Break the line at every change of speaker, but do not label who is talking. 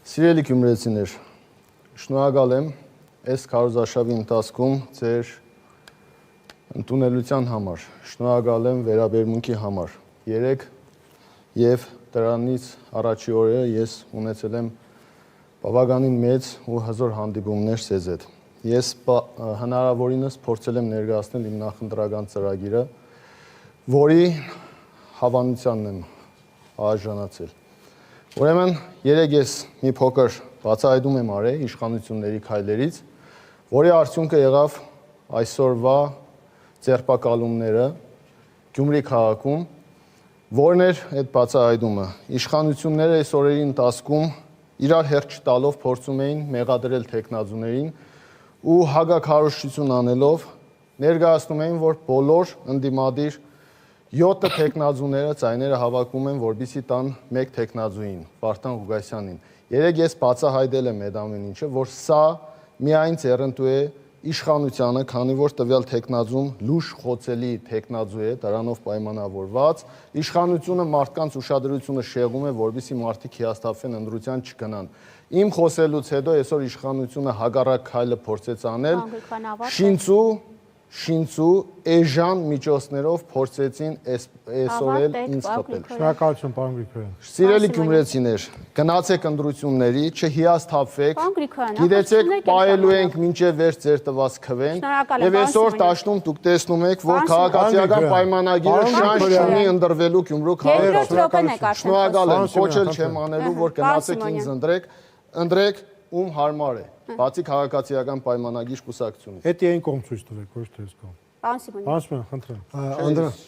Սիրելի գյումրեցիներ, շնորհակալ եմ այս քարոզարշավի ընթացքում ձեր ընդունելության համար, շնորհակալ եմ վերաբերմունքի համար։ Երեկ եւ դրանից առաջի օրերը ես ունեցել եմ բավականին մեծ ու հզոր հանդիպումներ ձեզ հետ։ Ես հնարավորինս փորձել եմ ներկայացնել իմ նախընտրական ծրագիրը, որի հավանությանն եմ արժանացել։ Ուրեմն երեք ես մի փոքր բացահայտում եմ արել իշխանությունների քայլերից, որի արդյունքը եղավ այսօրվա ձերբակալումները Գյումրի քաղաքում, որն էր այդ բացահայտումը։ Իշխանությունները այս օրերի ընթացքում իրար հերթ չտալով փորձում էին մեղադրել թեկնածուներին ու հակաքարոզչություն անելով ներկայացնում էին, որ բոլոր ընդդիմադիր 7 թեկնածուները ձայները հավաքում են, որպեսզի տան մեկ թեկնածուին, Վարդան Ղուկասյանին։ Երեք ես բացահայտել եմ այդ ամեն ինչը, որ սա միայն ձեռնտու է իշխանությանը, քանի որ տվյալ թեկնածուն լուրջ խոցելի թեկնածու է, դրանով պայմանավորված, իշխանությունը մարդկանց ուշադրությունը շեղում է, որպեսզի մարդիկ հիասթափվեն, ընտրության չգնան։ Իմ խոսելուց հետո այսօր իշխանությունը հակառակ քայլը փորձեց անել, շինծու էժան միջոցներով փորձեցին այսօր էլ ինձ խփել։
Շնորհակալություն, պարոն Գրիգորյան։
Սիրելի գյումրեցիներ, գնացեք ընտրությունների, չհիասթափվեք, գիտեցեք պահելու ենք մինչև վերջ ձեր տված քվեն, եւ այսօր դաշտում դուք տեսնում եք, որ քաղաքացիական պայմանագիրը շանս չունի ընտրվելու Գյումրու քաղաքում։ Շնորհակալ եմ, կոչել չեմ անելու, որ գնացեք ինձ ընտրեք ում հարմար է, բացի քաղաքացիական պայմանագիր կուսակցությունից։
Էդ այն կողմ ցույց տվեք, ոչ թե այս կողմ։
Պարոն Սիմոնյան,
խնդրեմ։